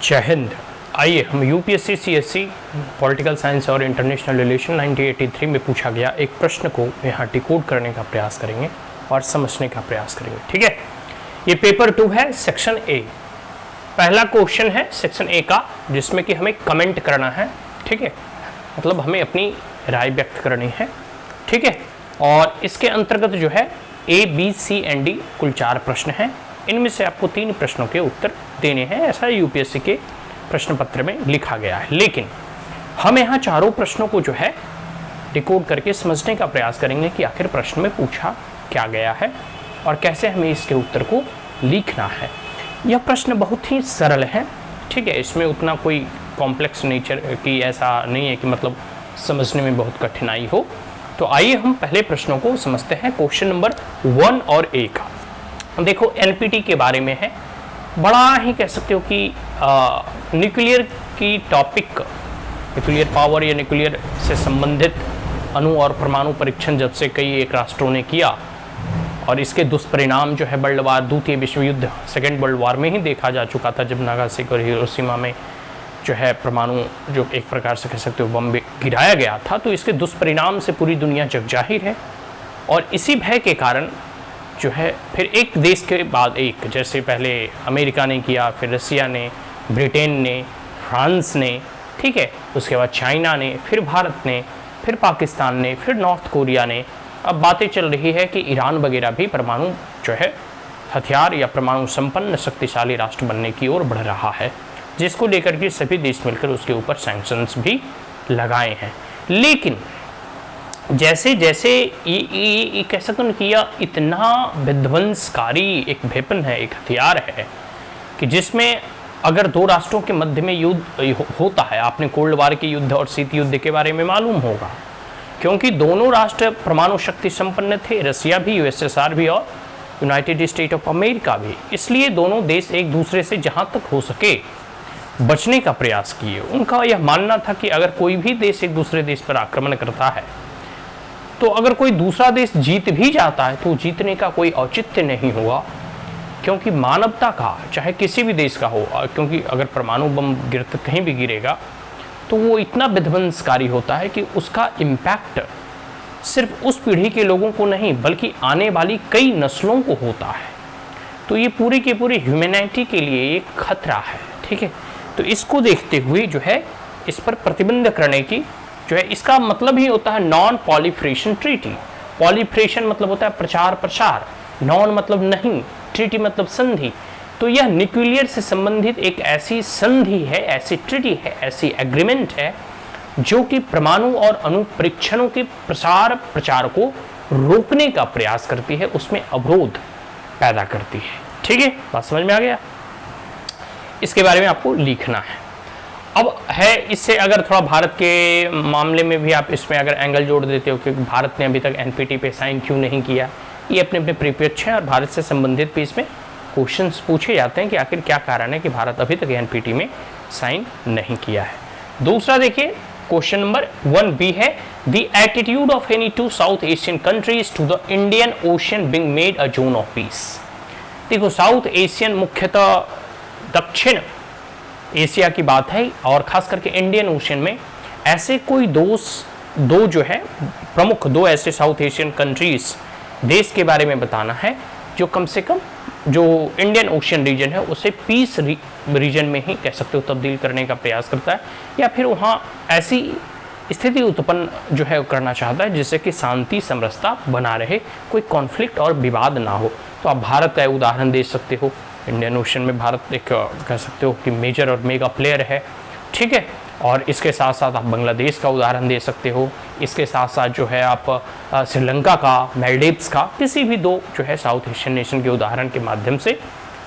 जय हिंद। आइए हम यूपीएससी सीएससी पॉलिटिकल साइंस और इंटरनेशनल रिलेशन 1983 में पूछा गया एक प्रश्न को यहाँ डिकोड करने का प्रयास करेंगे और समझने का प्रयास करेंगे। ठीक है, ये पेपर 2 है, सेक्शन ए। पहला क्वेश्चन है सेक्शन ए का, जिसमें कि हमें कमेंट करना है। ठीक है, मतलब हमें अपनी राय व्यक्त करनी है। ठीक है, और इसके अंतर्गत जो है A B C and D कुल 4 प्रश्न हैं। इनमें से आपको 3 प्रश्नों के उत्तर देने हैं, ऐसा यूपीएससी के प्रश्न पत्र में लिखा गया है। लेकिन हम यहाँ चारों प्रश्नों को जो है डिकोड करके समझने का प्रयास करेंगे कि आखिर प्रश्न में पूछा क्या गया है और कैसे हमें इसके उत्तर को लिखना है। यह प्रश्न बहुत ही सरल है। ठीक है, इसमें उतना कोई कॉम्प्लेक्स नेचर की ऐसा नहीं है कि मतलब समझने में बहुत कठिनाई हो। तो आइए हम पहले प्रश्नों को समझते हैं। क्वेश्चन नंबर 1 और ए का देखो, एनपीटी के बारे में है। बड़ा ही कह सकते हो कि न्यूक्लियर की टॉपिक, न्यूक्लियर पावर या न्यूक्लियर से संबंधित अणु और परमाणु परीक्षण जब से कई एक राष्ट्रों ने किया और इसके दुष्परिणाम जो है वर्ल्ड वार, द्वितीय विश्व युद्ध, सेकेंड वर्ल्ड वार में ही देखा जा चुका था, जब नागासाकी और हिरोशिमा में जो है परमाणु जो एक प्रकार से कह सकते हो बम गिराया गया था। तो इसके दुष्परिणाम से पूरी दुनिया जगजाहिर है और इसी भय के कारण जो है फिर एक देश के बाद एक, जैसे पहले अमेरिका ने किया, फिर रसिया ने, ब्रिटेन ने, फ्रांस ने, ठीक है, उसके बाद चाइना ने, फिर भारत ने, फिर पाकिस्तान ने, फिर नॉर्थ कोरिया ने। अब बातें चल रही है कि ईरान वगैरह भी परमाणु जो है हथियार या परमाणु संपन्न शक्तिशाली राष्ट्र बनने की ओर बढ़ रहा है, जिसको लेकर के सभी देश मिलकर उसके ऊपर सैंक्शंस भी लगाए हैं। लेकिन जैसे जैसे ये कह सकते हैं कि यह इतना विध्वंसकारी एक वेपन है, एक हथियार है कि जिसमें अगर 2 राष्ट्रों के मध्य में युद्ध होता है, आपने कोल्ड वार के युद्ध और शीत युद्ध के बारे में मालूम होगा, क्योंकि दोनों राष्ट्र परमाणु शक्ति संपन्न थे, रसिया भी, यूएसएसआर भी और यूनाइटेड स्टेट ऑफ अमेरिका भी। इसलिए दोनों देश एक दूसरे से जहाँ तक हो सके बचने का प्रयास किए। उनका यह मानना था कि अगर कोई भी देश एक दूसरे देश पर आक्रमण करता है तो अगर कोई दूसरा देश जीत भी जाता है तो जीतने का कोई औचित्य नहीं हुआ, क्योंकि मानवता का, चाहे किसी भी देश का हो, क्योंकि अगर परमाणु बम कहीं भी गिरेगा तो वो इतना विध्वंसकारी होता है कि उसका इम्पैक्ट सिर्फ उस पीढ़ी के लोगों को नहीं बल्कि आने वाली कई नस्लों को होता है। तो ये पूरी की पूरी ह्यूमैनिटी के लिए एक खतरा है। ठीक है, तो इसको देखते हुए जो है इस पर प्रतिबंध करने की जो है, इसका मतलब ही होता है नॉन पॉलीफ्रेशन ट्रीटी। पॉलीफ्रेशन मतलब होता है प्रचार प्रसार, नॉन मतलब नहीं, ट्रीटी मतलब संधि। तो यह न्यूक्लियर से संबंधित एक ऐसी संधि है, ऐसी ट्रीटी है, ऐसी एग्रीमेंट है जो कि परमाणु और अणु परीक्षणों के प्रचार को रोकने का प्रयास करती है, उसमें अवरोध पैदा करती है। ठीक है, बात समझ में आ गया। इसके बारे में आपको लिखना है। अब है इससे अगर थोड़ा भारत के मामले में भी आप इसमें अगर एंगल जोड़ देते हो कि भारत ने अभी तक एनपीटी पे साइन क्यों नहीं किया, ये अपने अपने परिप्रेक्ष्य हैं और भारत से संबंधित भी इसमें क्वेश्चंस पूछे जाते हैं कि आखिर क्या कारण है कि भारत अभी तक एनपीटी में साइन नहीं किया है। दूसरा देखिए, क्वेश्चन नंबर 1b है, the attitude of any 2 South Asian countries to the Indian Ocean being made a zone of peace. देखो, साउथ एशियन मुख्यतः दक्षिण एशिया की बात है और खास करके इंडियन ओशन में ऐसे कोई दो जो है प्रमुख 2 ऐसे साउथ एशियन कंट्रीज देश के बारे में बताना है जो कम से कम जो इंडियन ओशन रीजन है उसे पीस रीजन में ही कह सकते हो तब्दील करने का प्रयास करता है, या फिर वहाँ ऐसी स्थिति उत्पन्न जो है करना चाहता है जिससे कि शांति समरसता बना रहे, कोई कॉन्फ्लिक्ट और विवाद ना हो। तो आप भारत का उदाहरण दे सकते हो। इंडियन ओशन में भारत एक कह सकते हो कि मेजर और मेगा प्लेयर है। ठीक है, और इसके साथ साथ आप बांग्लादेश का उदाहरण दे सकते हो। इसके साथ साथ जो है आप श्रीलंका का, मालदीव्स का, किसी भी 2 जो है साउथ एशियन नेशन के उदाहरण के माध्यम से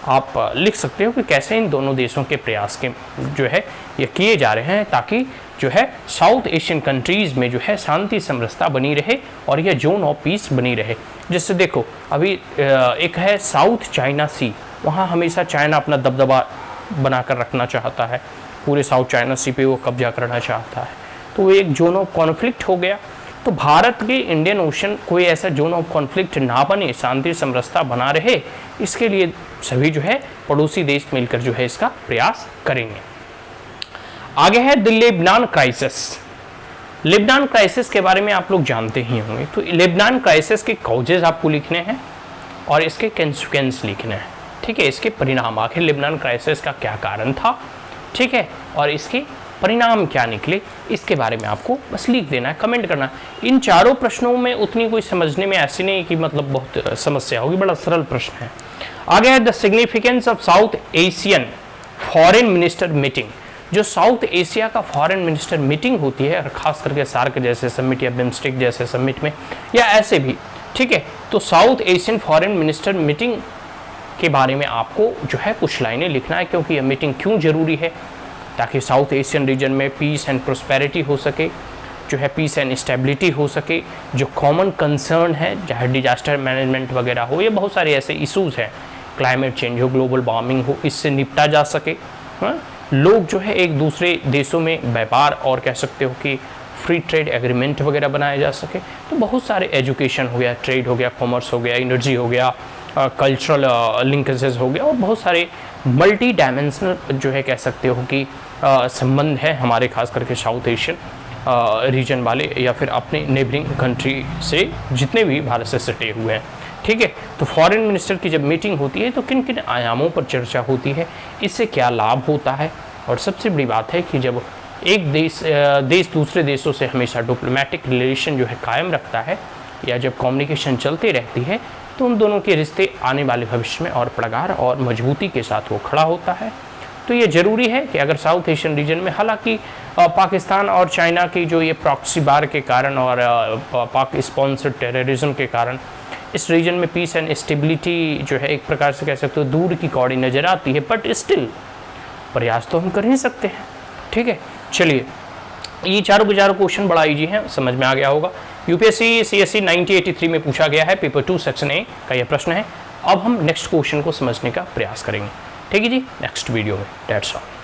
आप लिख सकते हो कि कैसे इन दोनों देशों के प्रयास के जो है ये किए जा रहे हैं ताकि जो है साउथ एशियन कंट्रीज़ में जो है शांति समरसता बनी रहे और यह जोन ऑफ पीस बनी रहे। जिससे देखो, अभी एक है साउथ चाइना सी, वहाँ हमेशा चाइना अपना दबदबा बनाकर रखना चाहता है, पूरे साउथ चाइना सी पे वो कब्जा करना चाहता है, तो वो एक जोन ऑफ कॉन्फ्लिक्ट हो गया। तो भारत के इंडियन ओशन कोई ऐसा जोन ऑफ कॉन्फ्लिक्ट ना बने, शांति समरसता बना रहे, इसके लिए सभी जो है पड़ोसी देश मिलकर जो है इसका प्रयास करेंगे। आगे है the Lebanon crisis. Lebanon crisis के बारे में आप लोग जानते ही होंगे। तो लेबनान क्राइसिस के कॉजेज आपको लिखने हैं और इसके कंसिक्वेंस लिखने हैं, ठीक है, इसके परिणाम, आखिर लेबनान क्राइसिस का क्या कारण था, ठीक है, और इसके परिणाम क्या निकले, इसके बारे में आपको बस लिख देना है, कमेंट करना है। इन चारों प्रश्नों में उतनी कोई समझने में ऐसी नहीं कि मतलब बहुत समस्या होगी, बड़ा सरल प्रश्न है। आगे है the significance of south Asian foreign minister meeting. जो साउथ एशिया का फॉरेन मिनिस्टर मीटिंग होती है, और खास करके सार्क जैसे समिट या बिम्स्टेक जैसे समिट में या ऐसे भी, ठीक है, तो south Asian foreign minister meeting के बारे में आपको जो है कुछ लाइनें लिखना है, क्योंकि यह मीटिंग क्यों जरूरी है, ताकि साउथ एशियन रीजन में पीस एंड प्रोस्पेरिटी हो सके, जो है पीस एंड स्टेबिलिटी हो सके, जो कॉमन कंसर्न है चाहे डिजास्टर मैनेजमेंट वगैरह हो, ये बहुत सारे ऐसे इशूज़ हैं, क्लाइमेट चेंज हो, ग्लोबल वार्मिंग हो, इससे निपटा जा सके। हाँ, लोग जो है एक दूसरे देशों में व्यापार और कह सकते हो कि फ्री ट्रेड एग्रीमेंट वगैरह बनाया जा सके। तो बहुत सारे एजुकेशन हो गया, ट्रेड हो गया, कॉमर्स हो गया, एनर्जी हो गया, कल्चरल लिंकेजेस हो गया, और बहुत सारे मल्टी डायमेंशनल जो है कह सकते हो कि संबंध है हमारे खास करके साउथ एशियन रीजन वाले या फिर अपने नेबरिंग कंट्री से जितने भी भारत से सटे हुए हैं, ठीक है। तो फॉरेन मिनिस्टर की जब मीटिंग होती है तो किन किन आयामों पर चर्चा होती है, इससे क्या लाभ होता है, और सबसे बड़ी बात है कि जब एक देश दूसरे देशों से हमेशा डिप्लोमेटिक रिलेशन जो है कायम रखता है, या जब कम्युनिकेशन चलती रहती है, तो उन दोनों के रिश्ते आने वाले भविष्य में और प्रगाढ़ और मजबूती के साथ वो खड़ा होता है। तो ये ज़रूरी है कि अगर साउथ एशियन रीजन में, हालांकि पाकिस्तान और चाइना की जो ये प्रॉक्सी वार के कारण और पाक स्पॉन्सर्ड टेररिज्म के कारण इस रीजन में पीस एंड स्टेबिलिटी जो है एक प्रकार से कह सकते हो दूर की कौड़ी नज़र आती है, बट स्टिल प्रयास तो हम कर ही सकते हैं, ठीक है। चलिए, ये चारों के चारों क्वेश्चन बड़ा इजी है, समझ में आ गया होगा। यूपीएससी सीएससी 1983 में पूछा गया है, पेपर 2 सेक्शन ए का यह प्रश्न है। अब हम नेक्स्ट क्वेश्चन को समझने का प्रयास करेंगे, ठीक है जी, नेक्स्ट वीडियो में। That's all.